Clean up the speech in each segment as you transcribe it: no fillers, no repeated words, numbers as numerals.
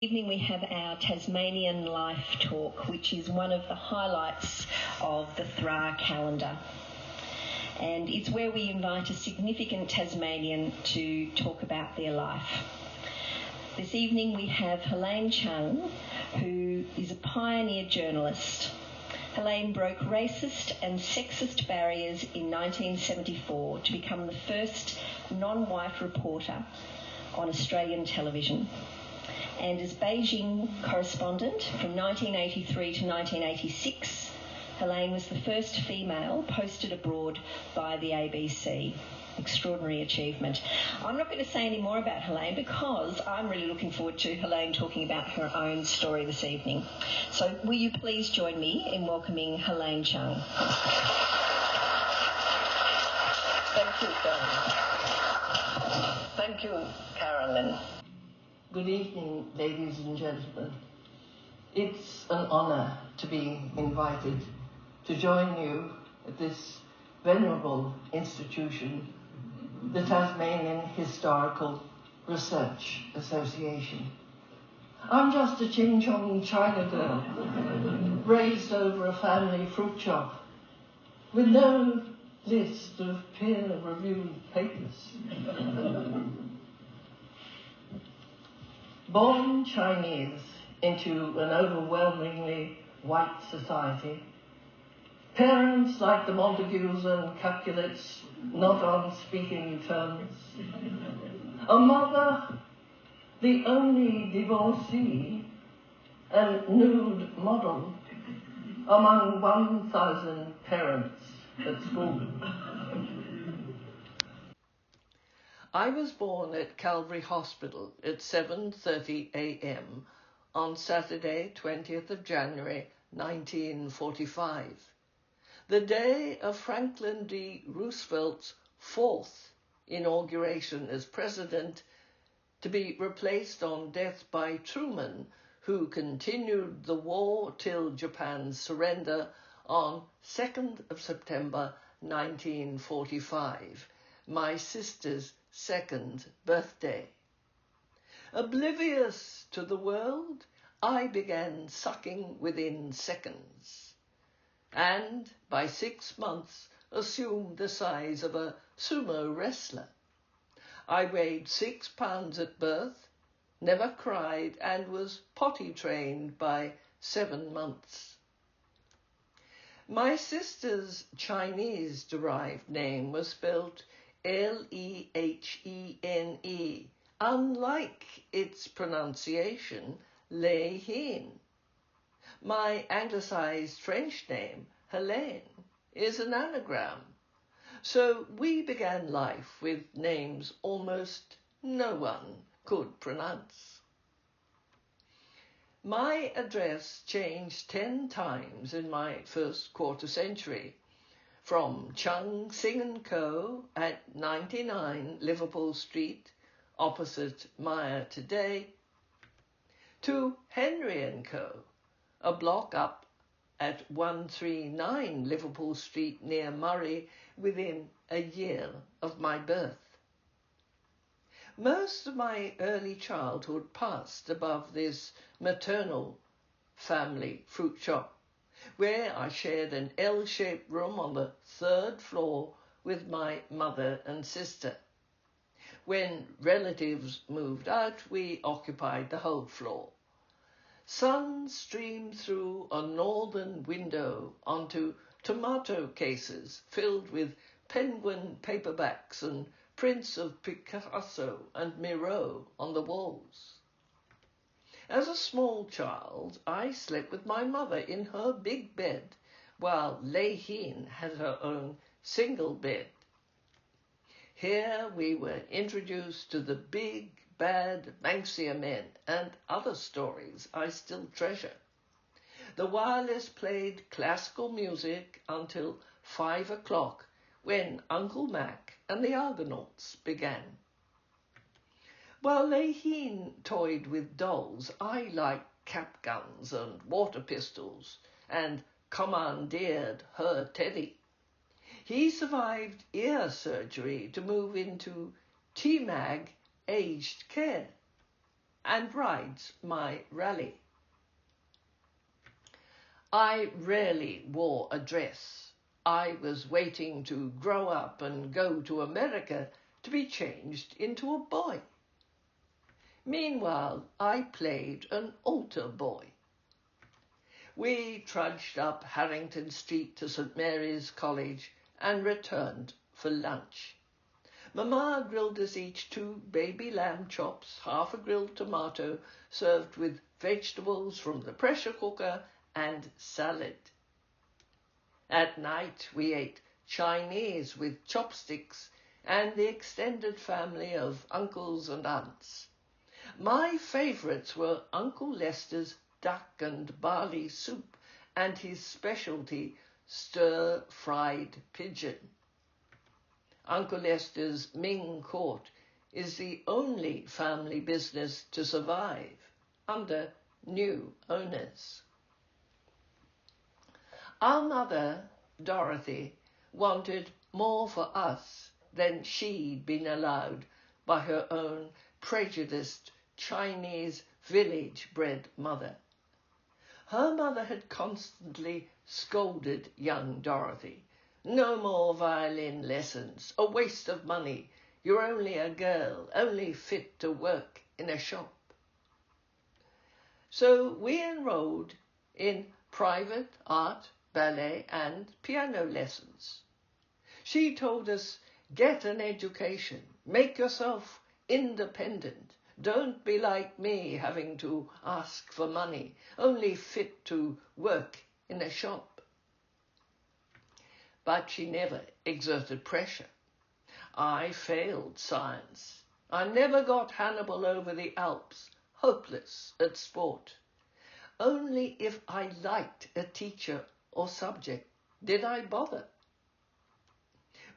Evening we have our Tasmanian Life Talk, which is one of the highlights of the THRA calendar. And it's where we invite a significant Tasmanian to talk about their life. This evening we have Helene Chung, who is a pioneer journalist. Helene broke racist and sexist barriers in 1974 to become the first non-white reporter on Australian television. And as Beijing correspondent from 1983 to 1986, Helene was the first female posted abroad by the ABC. Extraordinary achievement. I'm not going to say any more about Helene because I'm really looking forward to Helene talking about her own story this evening. So will you please join me in welcoming Helene Chung. Thank you, Carolyn. Thank you, Carolyn. Good evening, ladies and gentlemen. It's an honour to be invited to join you at this venerable institution, the Tasmanian Historical Research Association. I'm just a Ching Chong China girl, raised over a family fruit shop, with no list of peer-reviewed papers. Born Chinese into an overwhelmingly white society, parents like the Montagues and Capulets not on speaking terms, a mother, the only divorcee and nude model among 1,000 parents at school. I was born at Calvary Hospital at 7:30 a.m. on Saturday, 20th of January, 1945, the day of Franklin D. Roosevelt's fourth inauguration as president, to be replaced on death by Truman, who continued the war till Japan's surrender on 2nd of September, 1945, my sister's second birthday. Oblivious to the world, I began sucking within seconds, and by 6 months assumed the size of a sumo wrestler. I weighed 6 pounds at birth, never cried, and was potty trained by 7 months. My sister's Chinese-derived name was spelt Lehene, unlike its pronunciation, Helene. My anglicised French name, Helene, is an anagram. So we began life with names almost no one could pronounce. My address changed 10 times in my first quarter century, from Chung Sing & Co. at 99 Liverpool Street, opposite Myer today, to Henry & Co., a block up at 139 Liverpool Street near Murray, within a year of my birth. Most of my early childhood passed above this maternal family fruit shop, where I shared an L-shaped room on the 3rd floor with my mother and sister. When relatives moved out, we occupied the whole floor. Sun streamed through a northern window onto tomato cases filled with penguin paperbacks and prints of Picasso and Miro on the walls. As a small child, I slept with my mother in her big bed, while Helene had her own single bed. Here we were introduced to the big, bad Banksia men and other stories I still treasure. The wireless played classical music until 5 o'clock, when Uncle Mac and the Argonauts began. While Helene toyed with dolls, I liked cap guns and water pistols and commandeered her Teddy. He survived ear surgery to move into TMAG aged care. and rides my rally. I rarely wore a dress. I was waiting to grow up and go to America to be changed into a boy. Meanwhile, I played an altar boy. We trudged up Harrington Street to St. Mary's College and returned for lunch. Mama grilled us each 2 baby lamb chops, half a grilled tomato, served with vegetables from the pressure cooker and salad. At night we ate Chinese with chopsticks and the extended family of uncles and aunts. My favourites were Uncle Lester's duck and barley soup and his specialty stir-fried pigeon. Uncle Lester's Ming Court is the only family business to survive under new owners. Our mother, Dorothy, wanted more for us than she'd been allowed by her own prejudiced Chinese village-bred mother. Her mother had constantly scolded young Dorothy. No more violin lessons, a waste of money. You're only a girl, only fit to work in a shop. So we enrolled in private art, ballet and piano lessons. She told us, get an education, make yourself independent. Don't be like me having to ask for money, only fit to work in a shop. But she never exerted pressure. I failed science. I never got Hannibal over the Alps, hopeless at sport. Only if I liked a teacher or subject did I bother.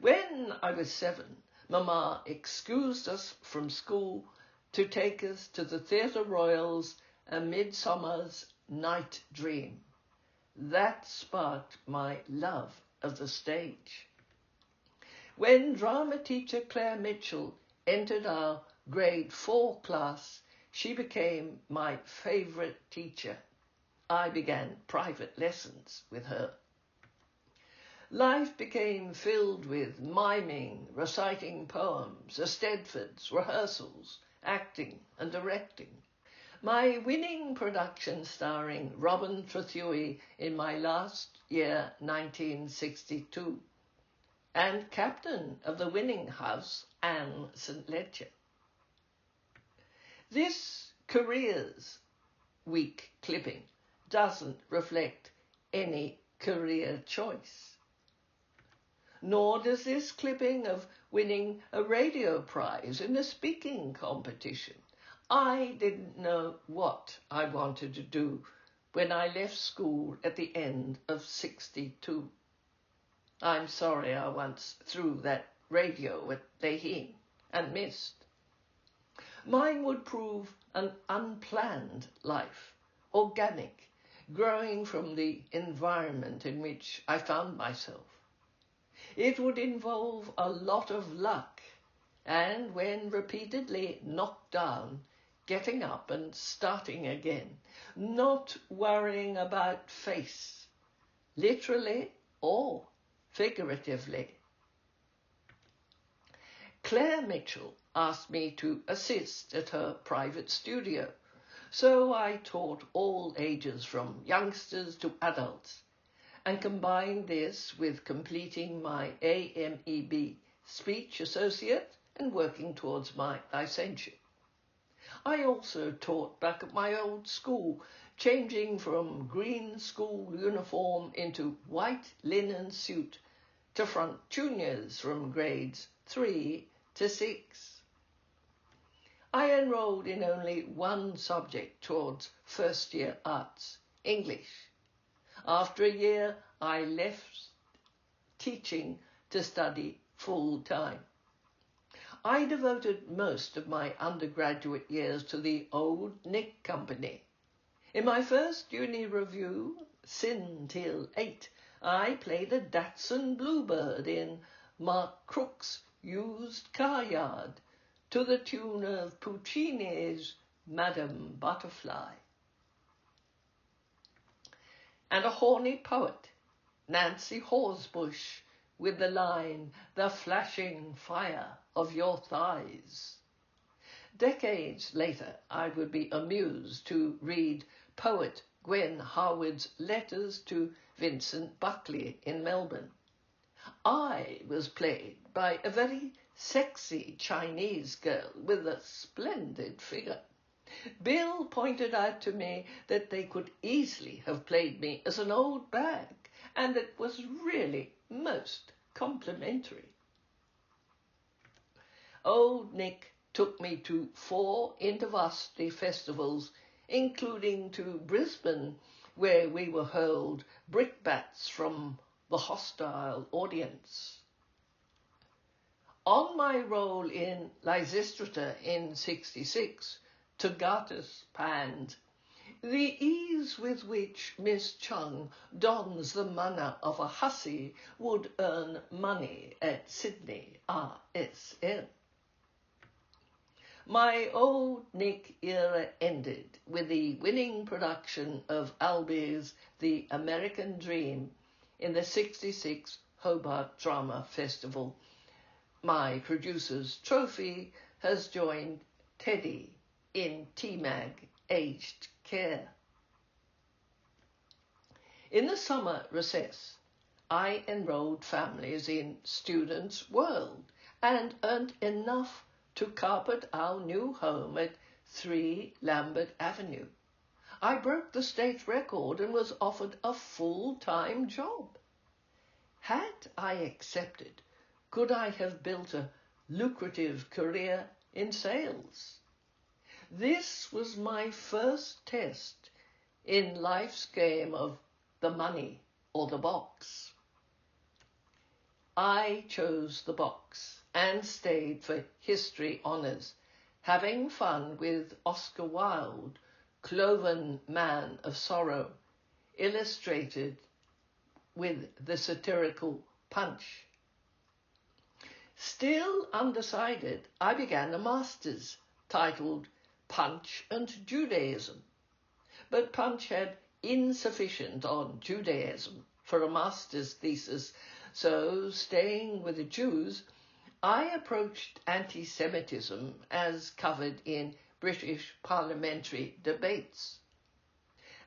When I was 7, Mama excused us from school to take us to the Theatre Royal's A Midsummer's Night Dream. That sparked my love of the stage. When drama teacher Claire Mitchell entered our grade 4 class, she became my favourite teacher. I began private lessons with her. Life became filled with miming, reciting poems, Eisteddfods, rehearsals, acting and directing. My winning production starring Robin Trethewey in my last year, 1962, and captain of the winning house, Anne St. Ledger. This Careers Week clipping doesn't reflect any career choice. Nor does this clipping of winning a radio prize in a speaking competition. I didn't know what I wanted to do when I left school at the end of 62. I'm sorry I once threw that radio at Beijing and missed. Mine would prove an unplanned life, organic, growing from the environment in which I found myself. It would involve a lot of luck, and when repeatedly knocked down, getting up and starting again, not worrying about face, literally or figuratively. Claire Mitchell asked me to assist at her private studio, so I taught all ages from youngsters to adults, and combined this with completing my AMEB speech associate and working towards my licentiate. I also taught back at my old school, changing from green school uniform into white linen suit to front juniors from grades 3 to 6. I enrolled in only one subject towards first year arts, English. After a year, I left teaching to study full-time. I devoted most of my undergraduate years to the Old Nick Company. In my first uni review, Sin Till 8, I played a Datsun Bluebird in Mark Crook's used car yard to the tune of Puccini's Madam Butterfly. And a horny poet, Nancy Horsebush, with the line, "The flashing fire of your thighs." Decades later, I would be amused to read poet Gwen Harwood's letters to Vincent Buckley in Melbourne. I was played by a very sexy Chinese girl with a splendid figure. Bill pointed out to me that they could easily have played me as an old bag, and it was really most complimentary. Old Nick took me to 4 intervarsity festivals, including to Brisbane, where we were hurled brickbats from the hostile audience. On my role in Lysistrata in 66, Togatus panned, "The ease with which Miss Chung dons the manner of a hussy would earn money at Sydney RSL." My old Nick era ended with the winning production of Albee's The American Dream in the 66 Hobart Drama Festival. My producer's trophy has joined Teddy in T-Mag Aged Care. In the summer recess, I enrolled families in Students' World and earned enough to carpet our new home at 3 Lambert Avenue. I broke the state record and was offered a full-time job. Had I accepted, could I have built a lucrative career in sales? This was my first test in life's game of the money or the box. I chose the box and stayed for history honours, having fun with Oscar Wilde, Cloven Man of Sorrow, illustrated with the satirical Punch. Still undecided, I began a master's titled Punch and Judaism, but Punch had insufficient on Judaism for a master's thesis, so staying with the Jews, I approached anti-Semitism as covered in British parliamentary debates.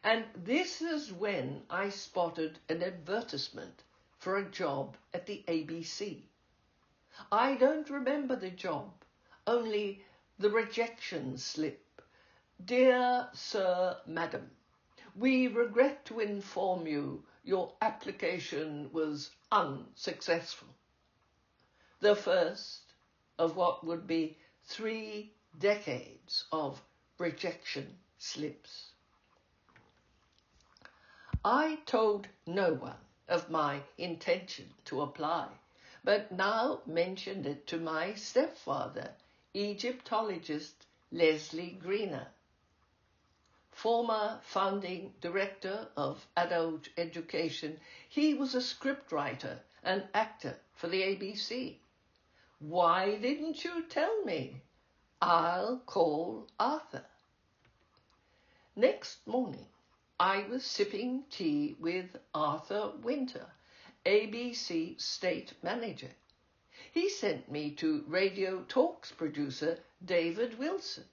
And this is when I spotted an advertisement for a job at the ABC. I don't remember the job, only the rejection slip. "Dear Sir, Madam, we regret to inform you your application was unsuccessful." The first of what would be 3 decades of rejection slips. I told no one of my intention to apply, but now mentioned it to my stepfather, Egyptologist Leslie Greener, former founding director of adult education. He was a scriptwriter and actor for the ABC. "Why didn't you tell me? I'll call Arthur." Next morning, I was sipping tea with Arthur Winter, ABC state manager. He sent me to Radio Talks producer David Wilson.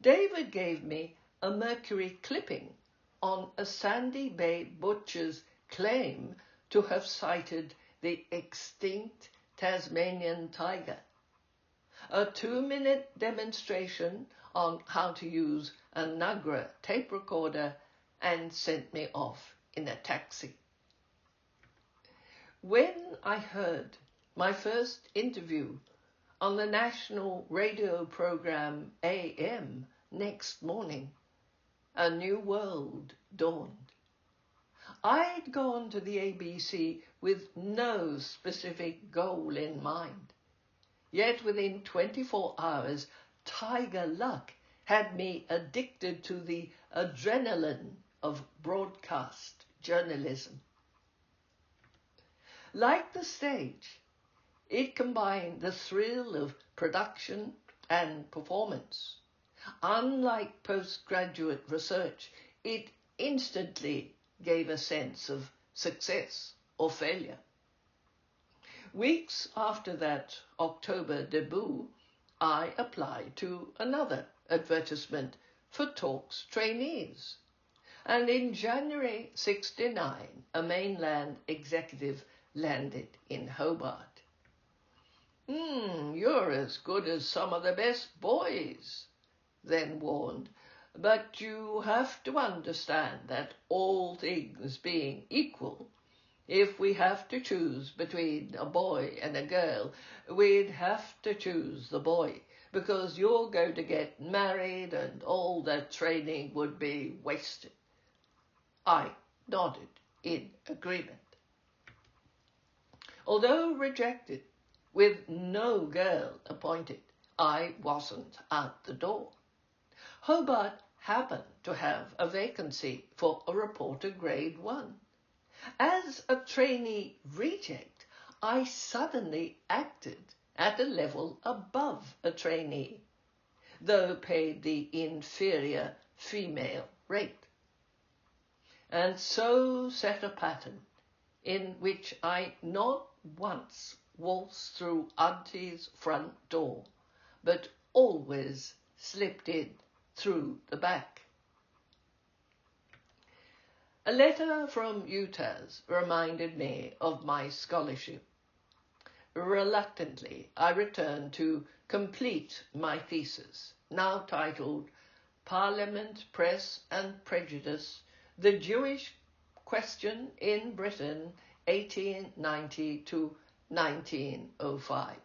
David gave me a Mercury clipping on a Sandy Bay butcher's claim to have sighted the extinct Tasmanian tiger, a 2-minute demonstration on how to use a Nagra tape recorder, and sent me off in a taxi. When I heard my first interview on the national radio program AM next morning, a new world dawned. I'd gone to the ABC with no specific goal in mind. Yet within 24 hours, tiger luck had me addicted to the adrenaline of broadcast journalism. Like the stage, it combined the thrill of production and performance, Unlike postgraduate research, it instantly gave a sense of success or failure. Weeks after that October debut, I applied to another advertisement for Talks trainees. And in January '69, a mainland executive landed in Hobart. You're as good as some of the best boys, then warned, but you have to understand that all things being equal, if we have to choose between a boy and a girl, we'd have to choose the boy, because you're going to get married and all that training would be wasted. I nodded in agreement. Although rejected, with no girl appointed, I wasn't out the door. Hobart happened to have a vacancy for a reporter grade 1. As a trainee reject, I suddenly acted at a level above a trainee, though paid the inferior female rate, and so set a pattern in which I not once waltzed through Auntie's front door, but always slipped in through the back. A letter from UTAS reminded me of my scholarship. Reluctantly, I returned to complete my thesis, now titled Parliament, Press and Prejudice, The Jewish Question in Britain, 1890 to 1905.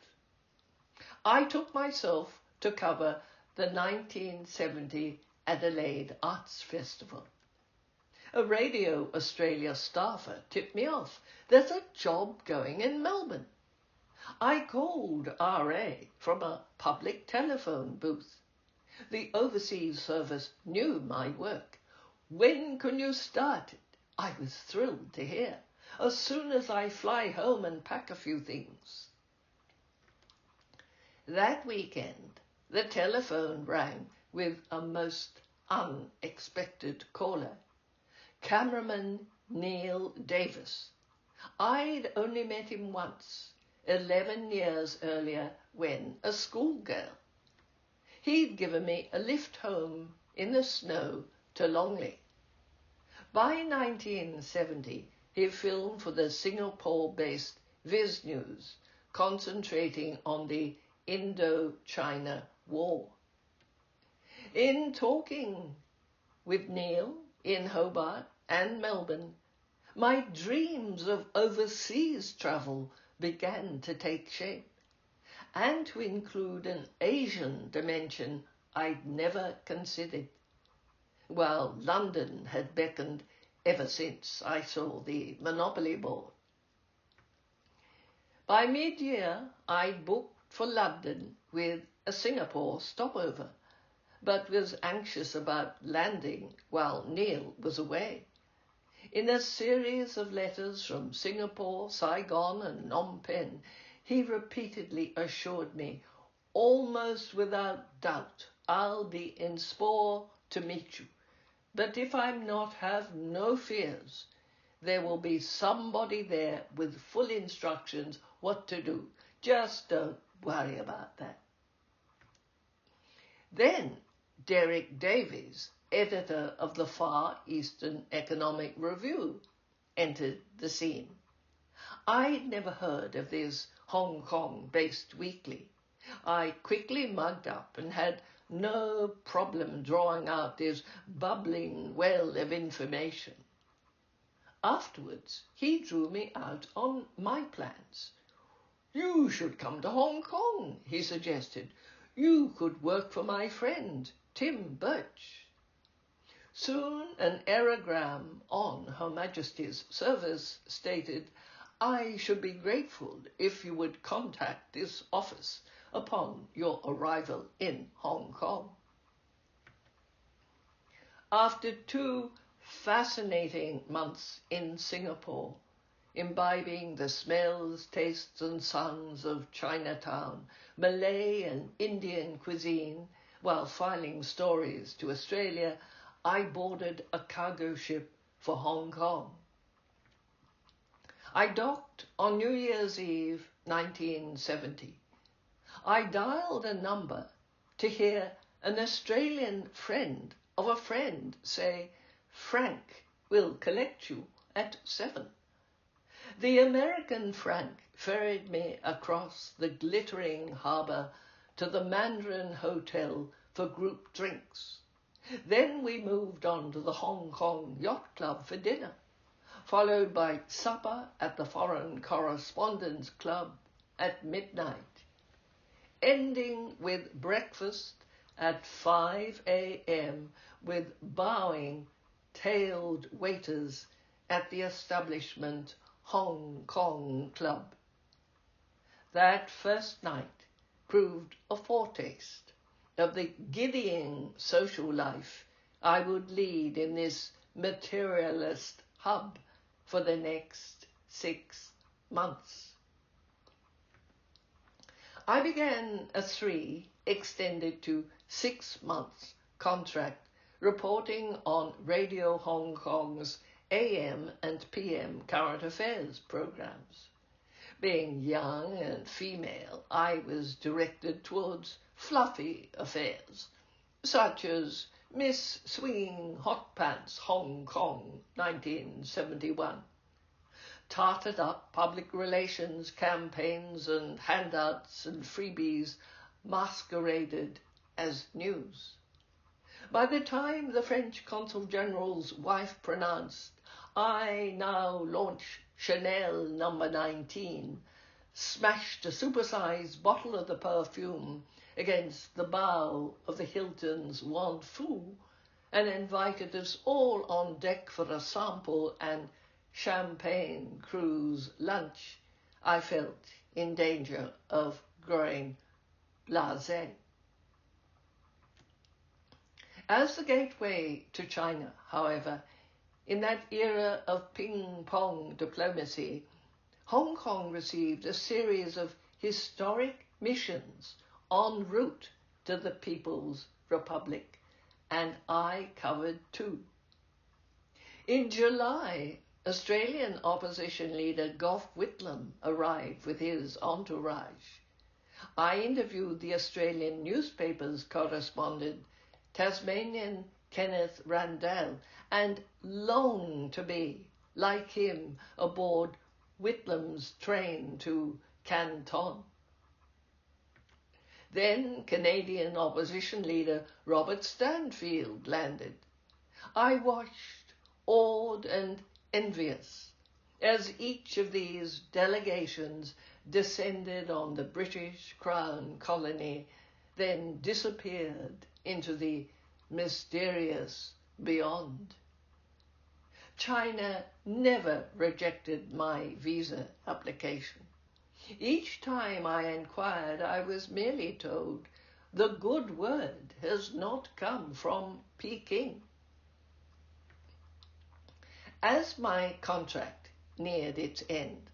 I took myself to cover the 1970 Adelaide Arts Festival. A Radio Australia staffer tipped me off. There's a job going in Melbourne. I called RA from a public telephone booth. The overseas service knew my work. When can you start it? I was thrilled to hear. As soon as I fly home and pack a few things. That weekend, the telephone rang with a most unexpected caller. Cameraman Neil Davis. I'd only met him once, 11 years earlier, when a schoolgirl. He'd given me a lift home in the snow to Longley. By 1970, he filmed for the Singapore-based Viz News, concentrating on the Indo-China War. In talking with Neil in Hobart and Melbourne, my dreams of overseas travel began to take shape, and to include an Asian dimension I'd never considered, while London had beckoned ever since I saw the Monopoly board. By mid-year, I'd booked for London with a Singapore stopover, but was anxious about landing while Neil was away. In a series of letters from Singapore, Saigon and Phnom Penh, he repeatedly assured me, almost without doubt, I'll be in Spore to meet you. But if I'm not, have no fears. There will be somebody there with full instructions what to do. Just don't worry about that. Then Derek Davies, editor of the Far Eastern Economic Review, entered the scene. I'd never heard of this Hong Kong-based weekly. I quickly mugged up and had no problem drawing out this bubbling well of information. Afterwards, he drew me out on my plans. You should come to Hong Kong, he suggested. You could work for my friend, Tim Birch. Soon an aerogram on Her Majesty's service stated, I should be grateful if you would contact this office upon your arrival in Hong Kong. After 2 fascinating months in Singapore, imbibing the smells, tastes and sounds of Chinatown, Malay and Indian cuisine, While filing stories to Australia, I boarded a cargo ship for Hong Kong. I docked on New Year's Eve 1970. I dialed a number to hear an Australian friend of a friend say, "Frank will collect you at 7. The American Frank ferried me across the glittering harbour to the Mandarin Hotel for group drinks. Then we moved on to the Hong Kong Yacht Club for dinner, followed by supper at the Foreign Correspondents Club at midnight, ending with breakfast at 5 a.m. with bowing, tailed waiters at the establishment Hong Kong Club. That first night proved a foretaste of the giddying social life I would lead in this materialist hub for the next 6 months. I began a 3, extended to 6 months contract reporting on Radio Hong Kong's AM and PM current affairs programs. Being young and female, I was directed towards fluffy affairs, such as Miss Swinging Hot Pants Hong Kong 1971, tarted up public relations campaigns and handouts and freebies masqueraded as news. By the time the French Consul General's wife pronounced, "I now launch Chanel No. 19, smashed a supersized bottle of the perfume against the bow of the Hilton's Wan Fu and invited us all on deck for a sample and champagne cruise lunch, I felt in danger of growing blasé. As the gateway to China, however, in that era of ping-pong diplomacy, Hong Kong received a series of historic missions en route to the People's Republic, and I covered 2. In July, Australian opposition leader Gough Whitlam arrived with his entourage. I interviewed the Australian newspaper's correspondent, Tasmanian Kenneth Randall, and longed to be, like him, aboard Whitlam's train to Canton. Then Canadian opposition leader Robert Stanfield landed. I watched, awed and envious, as each of these delegations descended on the British Crown colony, then disappeared into the mysterious beyond. China never rejected my visa application. Each time I inquired, I was merely told, "The good word has not come from Peking." As my contract neared its end,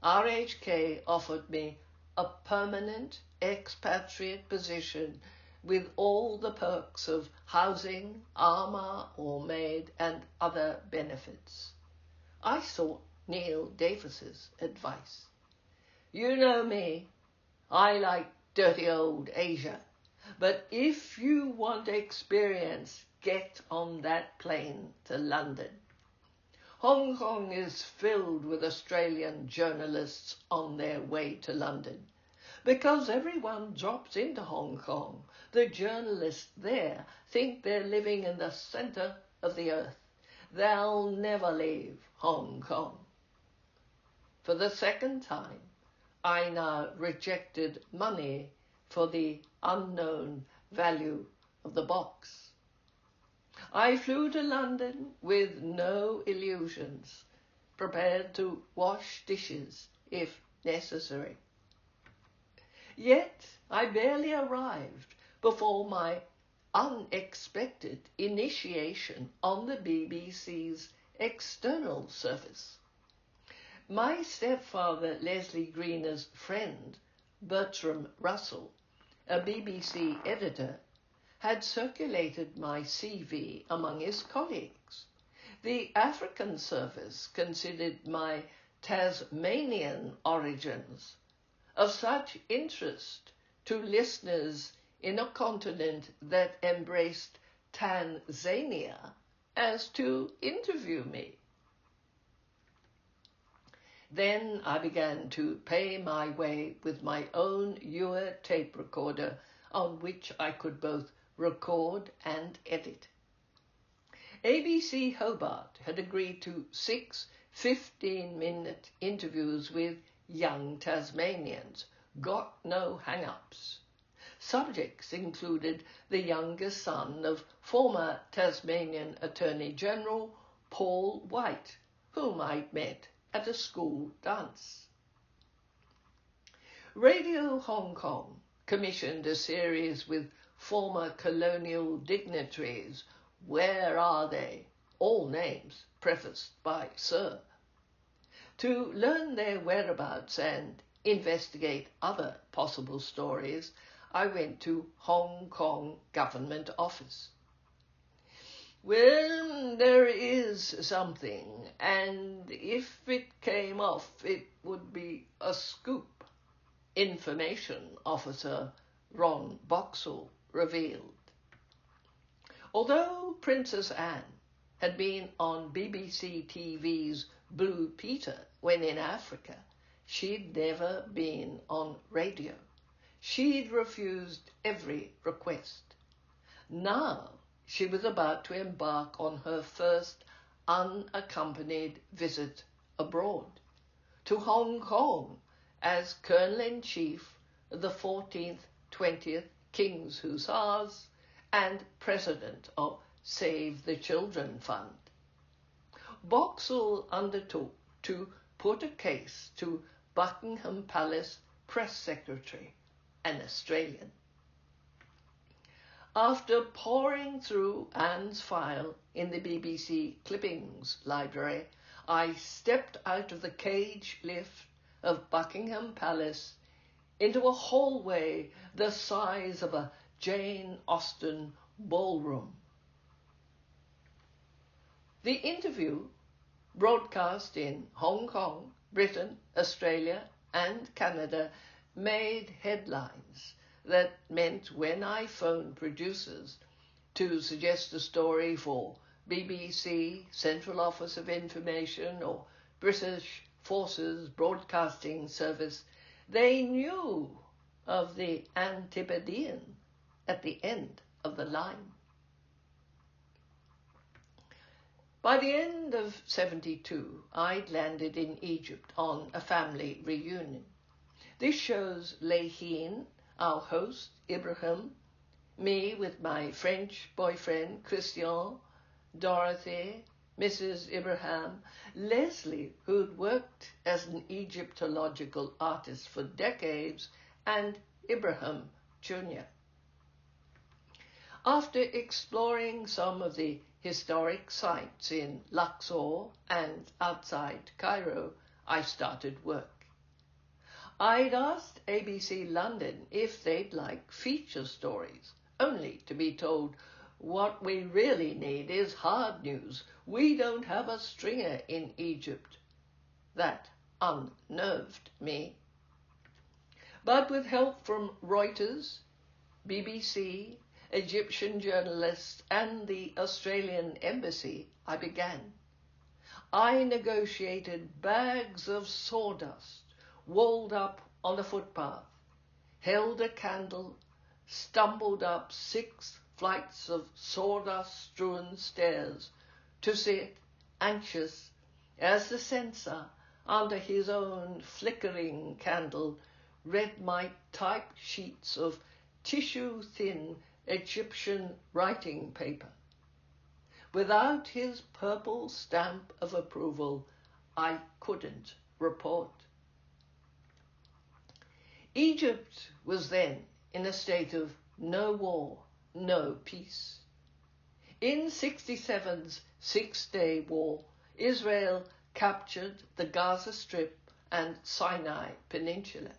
RHK offered me a permanent expatriate position with all the perks of housing, armour or maid, and other benefits. I sought Neil Davis's advice. "You know me, I like dirty old Asia, but if you want experience, get on that plane to London. Hong Kong is filled with Australian journalists on their way to London. Because everyone drops into Hong Kong, the journalists there think they're living in the centre of the earth. They'll never leave Hong Kong." For the second time, I now rejected money for the unknown value of the box. I flew to London with no illusions, prepared to wash dishes if necessary. Yet I barely arrived before my unexpected initiation on the BBC's external service. My stepfather, Leslie Greener's friend, Bertrand Russell, a BBC editor, had circulated my CV among his colleagues. The African Service considered my Tasmanian origins of such interest to listeners in a continent that embraced Tanzania as to interview me. Then I began to pay my way with my own Ewer tape recorder on which I could both record and edit. ABC Hobart had agreed to 6 15-minute interviews with young Tasmanians, got no hang-ups. Subjects included the youngest son of former Tasmanian Attorney General Paul White, whom I'd met at a school dance. Radio Hong Kong commissioned a series with former colonial dignitaries. Where are they? All names prefaced by Sir. To learn their whereabouts and investigate other possible stories, I went to Hong Kong Government Office. Well, there is something, and if it came off, it would be a scoop, Information Officer Ron Boxall revealed. Although Princess Anne had been on BBC TV's Blue Peter when in Africa, she'd never been on radio. She'd refused every request. Now she was about to embark on her first unaccompanied visit abroad, to Hong Kong as Colonel-in-Chief of the 14th, 20th King's Hussars and President of Save the Children Fund. Boxall undertook to put a case to Buckingham Palace Press Secretary, an Australian. After poring through Anne's file in the BBC clippings library, I stepped out of the cage lift of Buckingham Palace into a hallway the size of a Jane Austen ballroom. The interview, broadcast in Hong Kong, Britain, Australia, and Canada, made headlines that meant when I phoned producers to suggest a story for BBC, Central Office of Information, or British Forces Broadcasting Service, they knew of the Antipodean at the end of the line. By the end of 72, I'd landed in Egypt on a family reunion. This shows Helene, our host, Ibrahim, me with my French boyfriend, Christian, Dorothy, Mrs. Ibrahim, Leslie, who'd worked as an Egyptological artist for decades, and Ibrahim Jr. After exploring some of the historic sites in Luxor and outside Cairo, I started work. I'd asked ABC London if they'd like feature stories, only to be told, what we really need is hard news. We don't have a stringer in Egypt. That unnerved me. But with help from Reuters, BBC, Egyptian journalists, and the Australian Embassy, I began. I negotiated bags of sawdust, walled up on the footpath, held a candle, stumbled up 6 flights of sawdust-strewn stairs to sit, anxious, as the censor, under his own flickering candle, read my typed sheets of tissue-thin Egyptian writing paper. Without his purple stamp of approval, I couldn't report. Egypt was then in a state of no war, no peace. In 67's Six-Day War, Israel captured the Gaza Strip and Sinai Peninsula.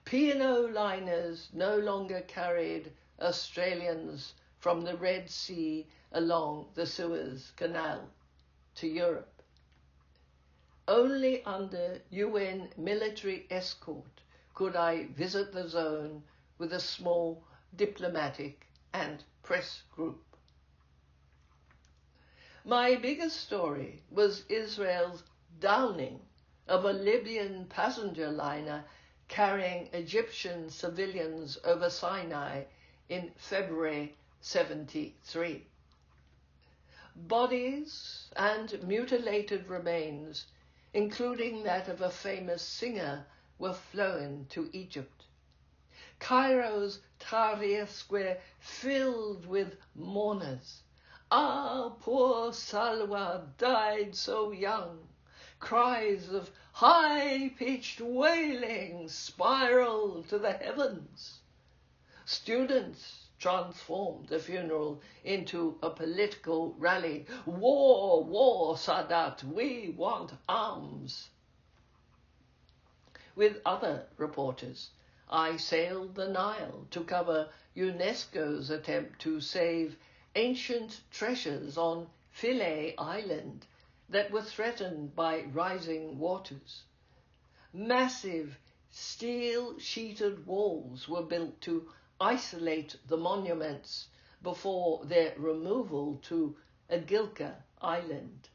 P&O liners no longer carried Australians from the Red Sea along the Suez Canal to Europe. Only under UN military escort could I visit the zone with a small diplomatic and press group. My biggest story was Israel's downing of a Libyan passenger liner carrying Egyptian civilians over Sinai in February 1973. Bodies and mutilated remains, including that of a famous singer, were flown to Egypt. Cairo's Tahrir Square filled with mourners. Ah, poor Salwa died so young. Cries of high-pitched wailing spiraled to the heavens. Students transformed the funeral into a political rally. War, war, Sadat, we want arms. With other reporters, I sailed the Nile to cover UNESCO's attempt to save ancient treasures on Philae Island that were threatened by rising waters. Massive steel-sheeted walls were built to isolate the monuments before their removal to Agilka Island.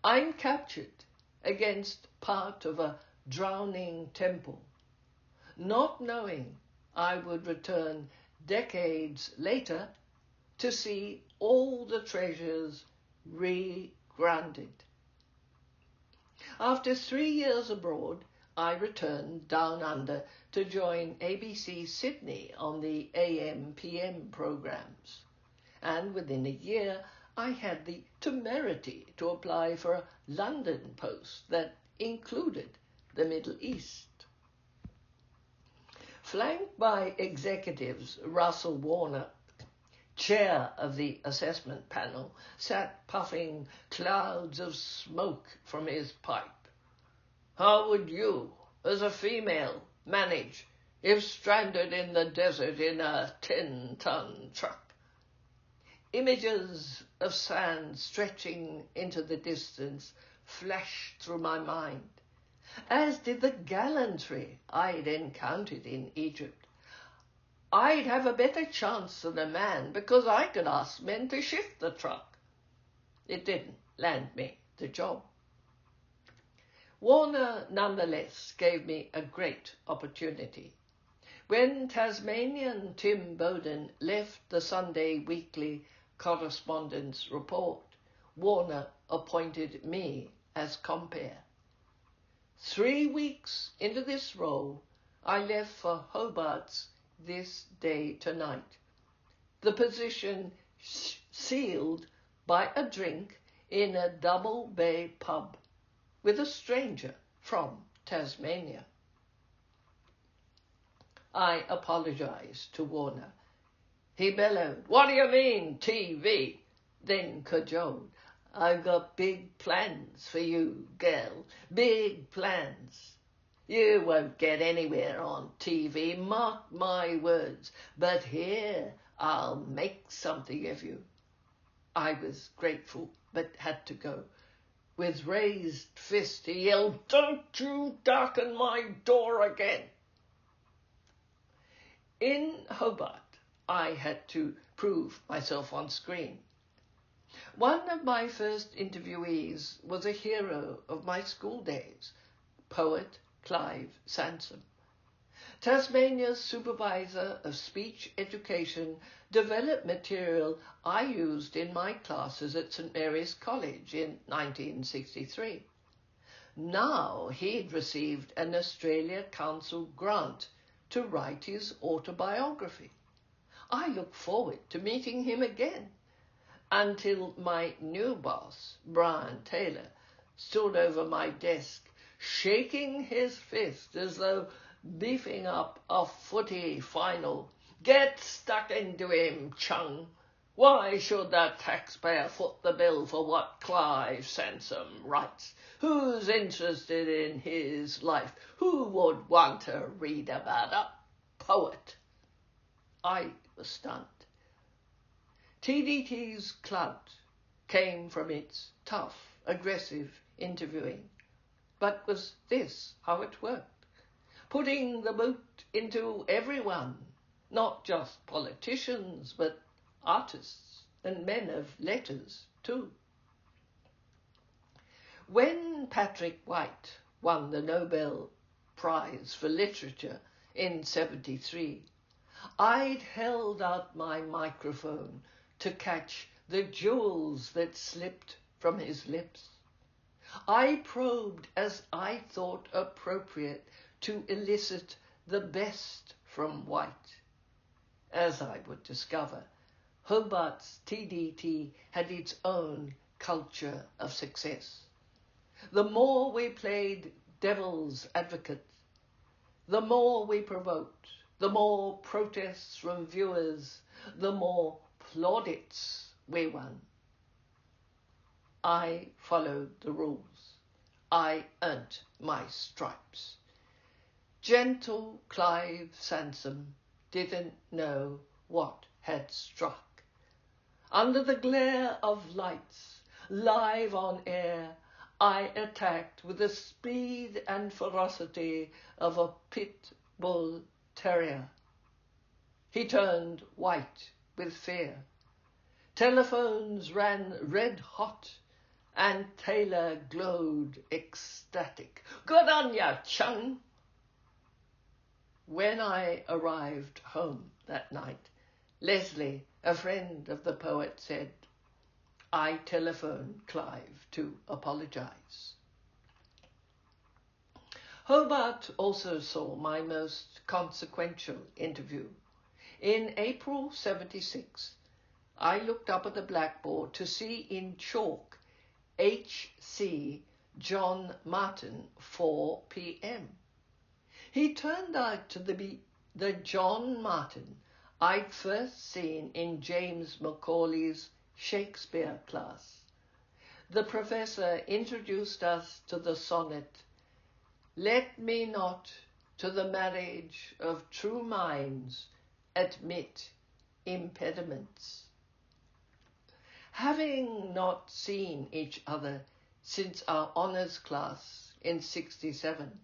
I'm captured against part of a drowning temple, not knowing I would return decades later to see all the treasures re-grounded. After 3 years abroad, I returned down under to join ABC Sydney on the AM/PM programs, and within a year I had the temerity to apply for a London post that included the Middle East. Flanked by executives, Russell Warner, chair of the assessment panel, sat puffing clouds of smoke from his pipe. How would you, as a female, manage if stranded in the desert in a 10-ton truck? Images of sand stretching into the distance flashed through my mind, as did the gallantry I'd encountered in Egypt. I'd have a better chance than a man because I could ask men to shift the truck. It didn't land me the job. Warner nonetheless gave me a great opportunity. When Tasmanian Tim Bowden left the Sunday Weekly Correspondent's report, Warner appointed me as compere. 3 weeks into this role, I left for Hobart's This Day Tonight, the position sealed by a drink in a double bay pub with a stranger from Tasmania. I apologized to Warner. He bellowed, "What do you mean, TV?" Then cajoled, "I've got big plans for you, girl, big plans. You won't get anywhere on TV, mark my words, but here I'll make something of you." I was grateful, but had to go. With raised fist, he yelled, "Don't you darken my door again." In Hobart, I had to prove myself on screen. One of my first interviewees was a hero of my school days, poet Clive Sansom. Tasmania's supervisor of speech education developed material I used in my classes at St Mary's College in 1963. Now he'd received an Australia Council grant to write his autobiography. I look forward to meeting him again, until my new boss, Brian Taylor, stood over my desk, shaking his fist as though beefing up a footy final. "Get stuck into him, Chung. Why should the taxpayer foot the bill for what Clive Sansom writes? Who's interested in his life? Who would want to read about a poet?" I was stunned. TDT's clout came from its tough, aggressive interviewing. But was this how it worked? Putting the boot into everyone, not just politicians, but artists and men of letters too. When Patrick White won the Nobel Prize for Literature in '73, I'd held out my microphone to catch the jewels that slipped from his lips. I probed as I thought appropriate to elicit the best from White. As I would discover, Hobart's TDT had its own culture of success. The more we played devil's advocate, the more we provoked, the more protests from viewers, the more plaudits we won. I followed the rules. I earned my stripes. Gentle Clive Sansom didn't know what had struck. Under the glare of lights, live on air, I attacked with the speed and ferocity of a pit bull terrier. He turned white with fear. Telephones ran red hot, and Taylor glowed ecstatic. "Good on ya, Chung!" When I arrived home that night, Leslie, a friend of the poet, said, I telephoned Clive to apologize. Hobart also saw my most consequential interview. In April '76, I looked up at the blackboard to see in chalk H.C. John Martin, 4 p.m. He turned out to be the John Martin I'd first seen in James Macaulay's Shakespeare class. The professor introduced us to the sonnet, "Let me not to the marriage of true minds admit impediments." Having not seen each other since our honours class in '67,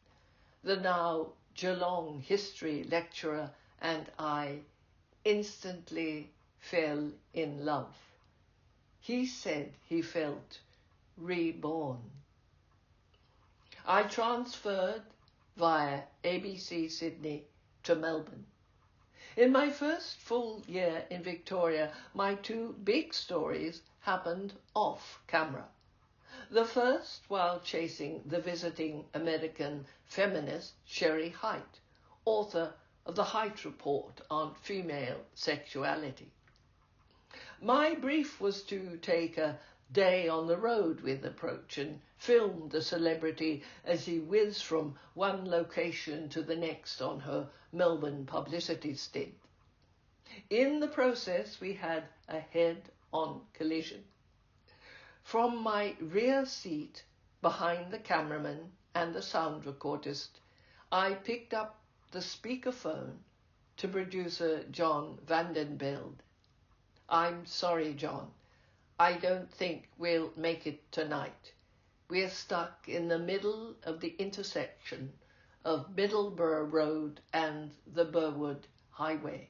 the now Geelong history lecturer and I instantly fell in love. He said he felt reborn. I transferred via ABC Sydney to Melbourne. In my first full year in Victoria, my two big stories happened off camera. The first while chasing the visiting American feminist Sherry Haight, author of the Haight Report on Female Sexuality. My brief was to take a day on the road with Approach and film the celebrity as he whizzed from one location to the next on her Melbourne publicity stint. In the process, we had a head-on collision. From my rear seat, behind the cameraman and the sound recordist, I picked up the speakerphone to producer John Vandenbeld. "I'm sorry, John. I don't think we'll make it tonight. We're stuck in the middle of the intersection of Middleborough Road and the Burwood Highway."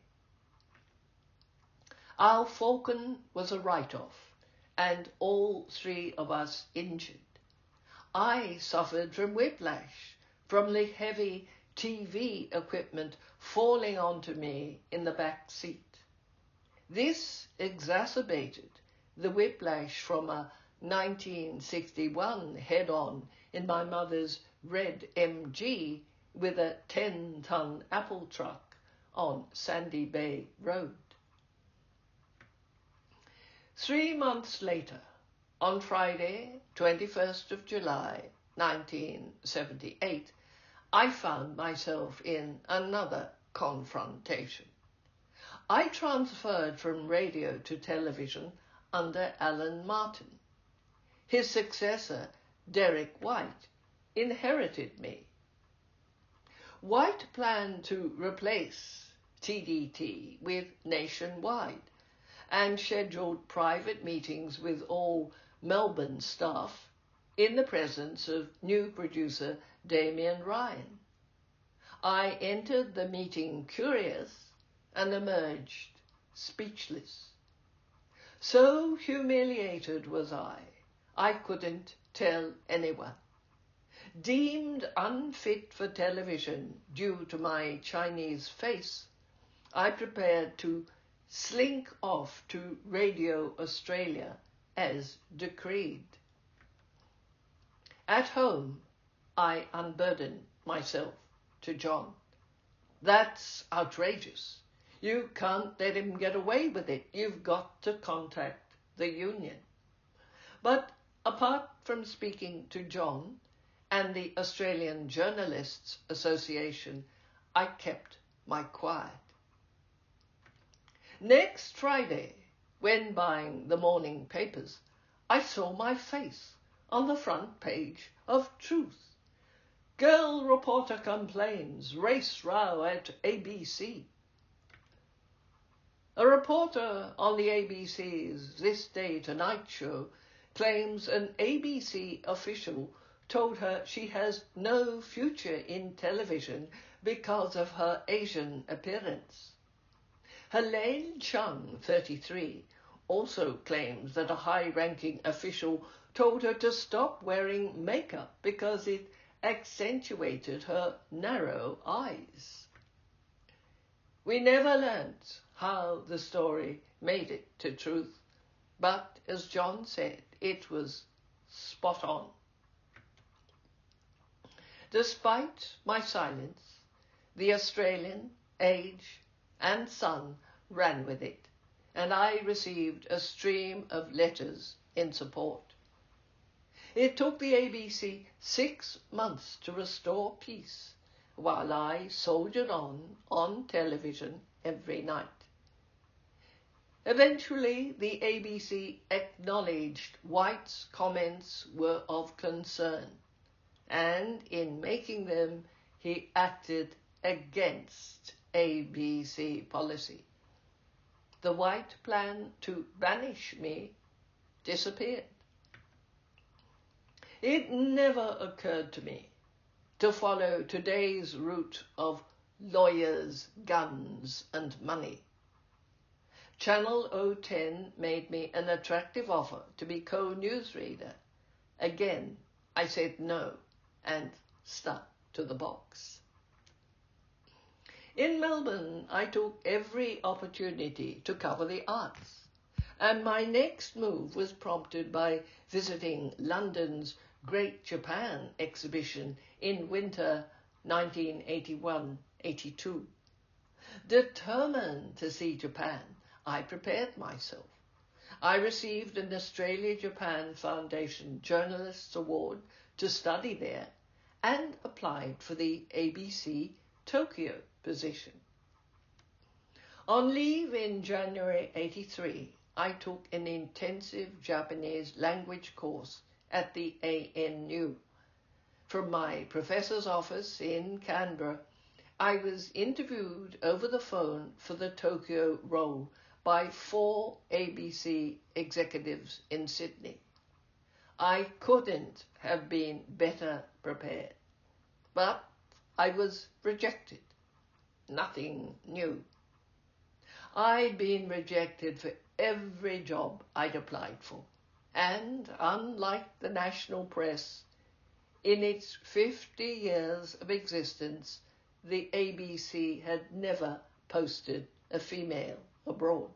Our Falcon was a write-off, and all three of us injured. I suffered from whiplash, from the heavy TV equipment falling onto me in the back seat. This exacerbated the whiplash from a 1961 head-on in my mother's red MG with a 10-ton apple truck on Sandy Bay Road. 3 months later, on Friday, 21st of July, 1978, I found myself in another confrontation. I transferred from radio to television under Alan Martin. His successor, Derek White, inherited me. White planned to replace TDT with Nationwide and scheduled private meetings with all Melbourne staff in the presence of new producer Damien Ryan. I entered the meeting curious and emerged speechless. So humiliated was I couldn't tell anyone. Deemed unfit for television due to my Chinese face, I prepared to slink off to Radio Australia as decreed. At home, I unburdened myself to John. That's outrageous. You can't let him get away with it. You've got to contact the union. But apart from speaking to John and the Australian Journalists Association, I kept my quiet. Next Friday, when buying the morning papers, I saw my face on the front page of Truth. Girl reporter complains, race row at ABC. A reporter on the ABC's This Day Tonight show claims an ABC official told her she has no future in television because of her Asian appearance. Helene Chung, 33, also claims that a high-ranking official told her to stop wearing makeup because it accentuated her narrow eyes. We never learnt how the story made it to Truth, but as John said, it was spot on. Despite my silence, the Australian, Age and Sun ran with it, and I received a stream of letters in support. It took the ABC 6 months to restore peace, while I soldiered on television every night. Eventually, the ABC acknowledged White's comments were of concern, and in making them, he acted against ABC policy. The White plan to banish me disappeared. It never occurred to me to follow today's route of lawyers, guns and money. Channel 010 made me an attractive offer to be co-newsreader. Again, I said no and stuck to the box. In Melbourne, I took every opportunity to cover the arts, and my next move was prompted by visiting London's Great Japan exhibition in winter 1981-82. Determined to see Japan, I prepared myself. I received an Australia-Japan Foundation Journalists Award to study there and applied for the ABC Tokyo position. On leave in January 83, I took an intensive Japanese language course at the ANU. From my professor's office in Canberra, I was interviewed over the phone for the Tokyo role by 4 ABC executives in Sydney. I couldn't have been better prepared, but I was rejected. Nothing new. I'd been rejected for every job I'd applied for, and unlike the national press, in its 50 years of existence, the ABC had never posted a female abroad.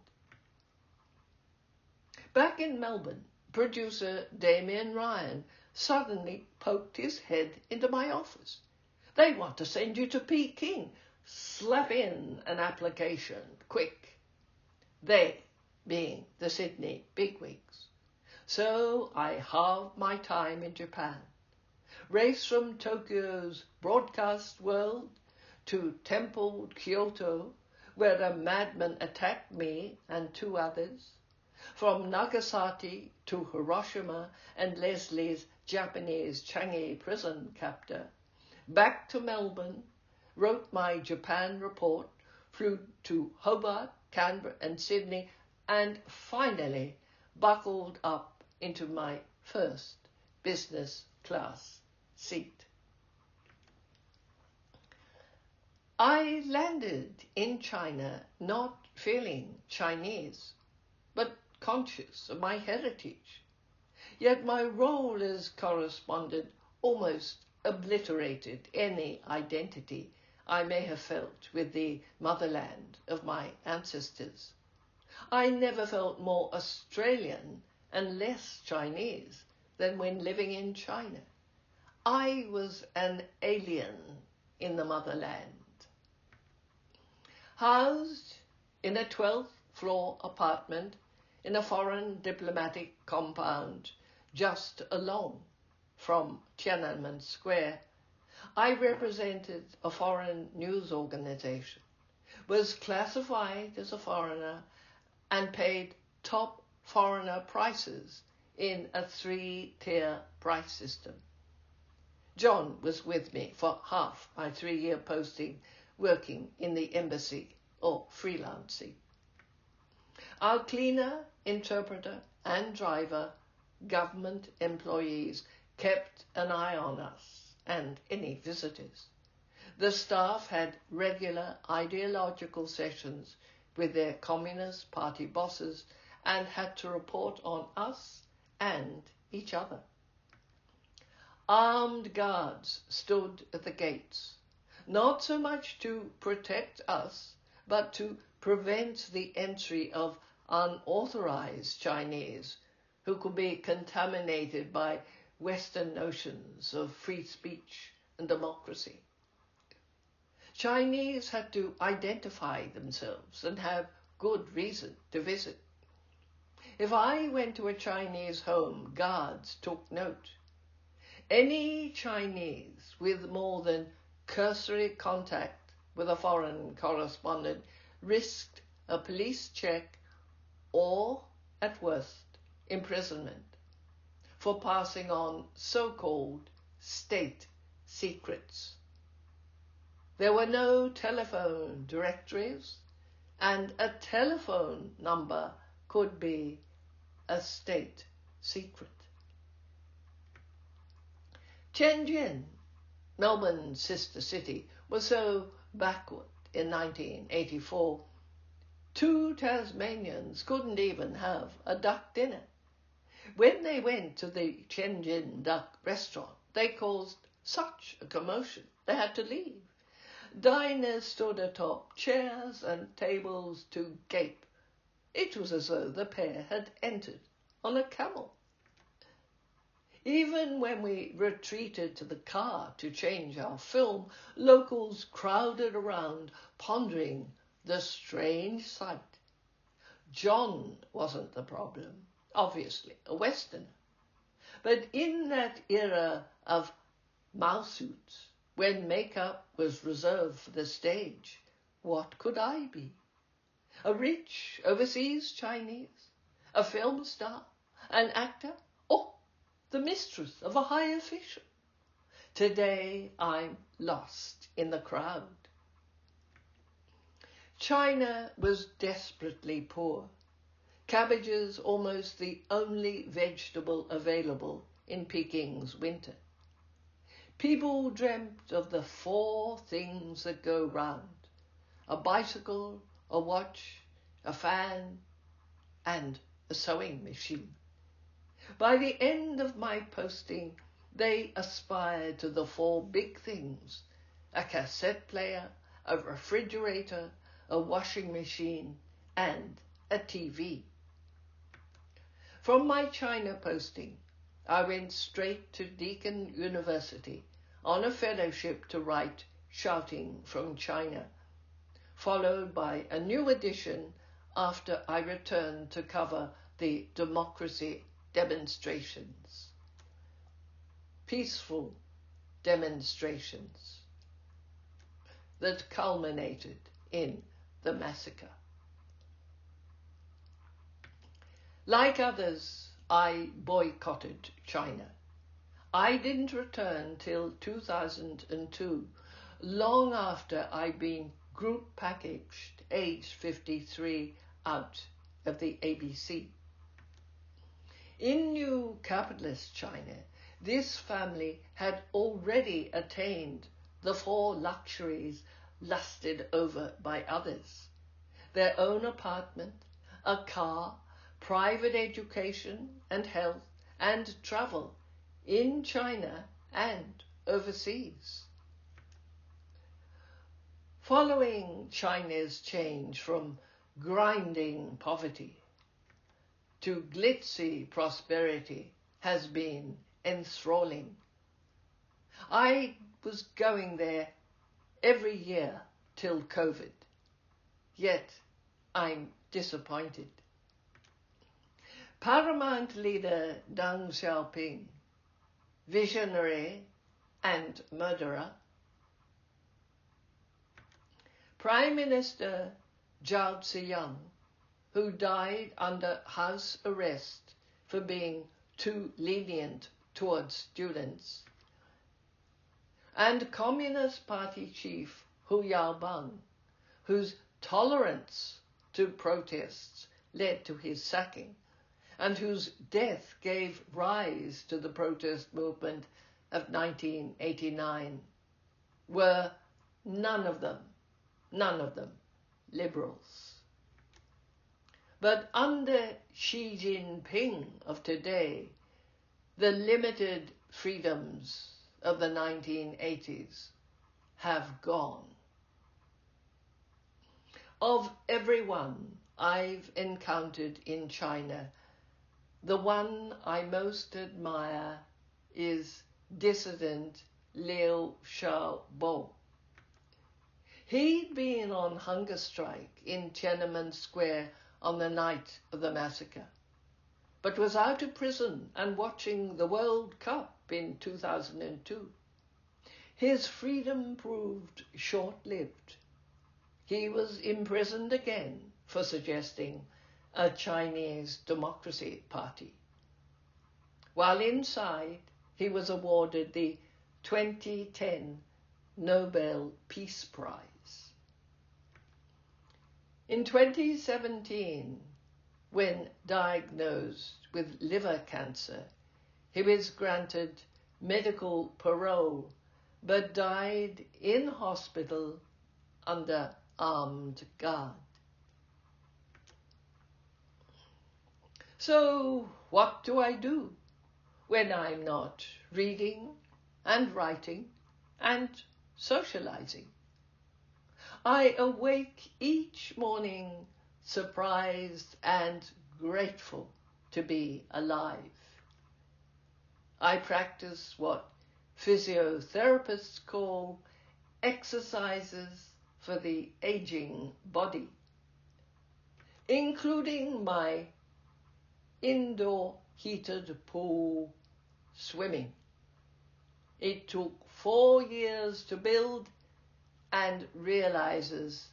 Back in Melbourne, producer Damien Ryan suddenly poked his head into my office. They want to send you to Peking. Slap in an application, quick. They being the Sydney bigwigs. So I halved my time in Japan, raced from Tokyo's broadcast world to templed Kyoto, where a madman attacked me and 2 others, from Nagasaki to Hiroshima and Leslie's Japanese Changi prison captor, back to Melbourne, wrote my Japan report, flew to Hobart, Canberra and Sydney, and finally buckled up into my first business class seat. I landed in China not feeling Chinese, but conscious of my heritage. Yet my role as correspondent almost obliterated any identity I may have felt with the motherland of my ancestors. I never felt more Australian and less Chinese than when living in China. I was an alien in the motherland. Housed in a 12th floor apartment in a foreign diplomatic compound just along from Tiananmen Square, I represented a foreign news organization, was classified as a foreigner, and paid top foreigner prices in a 3-tier price system. John was with me for half my 3-year posting, working in the embassy or freelancing. Our cleaner, interpreter and driver, government employees, kept an eye on us and any visitors. The staff had regular ideological sessions with their Communist Party bosses and had to report on us and each other. Armed guards stood at the gates, not so much to protect us, but to prevent the entry of unauthorized Chinese who could be contaminated by Western notions of free speech and democracy. Chinese had to identify themselves and have good reason to visit. If I went to a Chinese home, guards took note. Any Chinese with more than cursory contact with a foreign correspondent risked a police check or, at worst, imprisonment for passing on so-called state secrets. There were no telephone directories, and a telephone number could be a state secret. Tianjin, Melbourne's sister city, was so backward in 1984, 2 Tasmanians couldn't even have a duck dinner. When they went to the Tianjin duck restaurant, they caused such a commotion they had to leave. Diners stood atop chairs and tables to gape. It was as though the pair had entered on a camel. Even when we retreated to the car to change our film, locals crowded around, pondering the strange sight. John wasn't the problem, obviously a Westerner. But in that era of mousesuits, when makeup was reserved for the stage, what could I be? A rich overseas Chinese? A film star? An actor? Or the mistress of a high official? Today I'm lost in the crowd. China was desperately poor. Cabbages almost the only vegetable available in Peking's winter. People dreamt of the 4 things that go round: a bicycle, a watch, a fan, and a sewing machine. By the end of my posting, they aspired to the 4 big things: a cassette player, a refrigerator, a washing machine, and a TV. From my China posting, I went straight to Deakin University on a fellowship to write Shouting from China, followed by a new edition after I returned to cover the democracy demonstrations. Peaceful demonstrations that culminated in the massacre. Like others, I boycotted China. I didn't return till 2002, long after I'd been group packaged, aged 53, out of the ABC. In new capitalist China, this family had already attained the 4 luxuries lusted over by others: their own apartment, a car, private education and health, and travel in China and overseas. Following China's change from grinding poverty to glitzy prosperity has been enthralling. I was going there every year till COVID, yet I'm disappointed. Paramount leader Deng Xiaoping, visionary and murderer. Prime Minister Zhao Ziyang, who died under house arrest for being too lenient towards students, and Communist Party chief Hu Yaobang, whose tolerance to protests led to his sacking, and whose death gave rise to the protest movement of 1989, were none of them liberals. But under Xi Jinping of today, the limited freedoms of the 1980s have gone. Of everyone I've encountered in China, the one I most admire is dissident Liu Xiaobo. He'd been on hunger strike in Tiananmen Square on the night of the massacre, but was out of prison and watching the World Cup in 2002. His freedom proved short-lived. He was imprisoned again for suggesting a Chinese Democracy Party. While inside, he was awarded the 2010 Nobel Peace Prize. In 2017, when diagnosed with liver cancer, he was granted medical parole but died in hospital under armed guard. So what do I do when I'm not reading and writing and socializing? I awake each morning surprised and grateful to be alive. I practice what physiotherapists call exercises for the aging body, including my indoor heated pool swimming. It took 4 years to build and realizes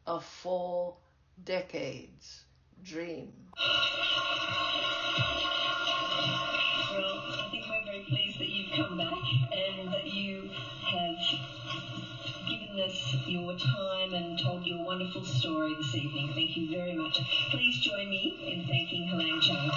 a 4 decades dream. Well, I think we're very pleased that you've come back and that you have given us your time and told your wonderful story this evening. Thank you very much. Please join me in thanking Helene Chung.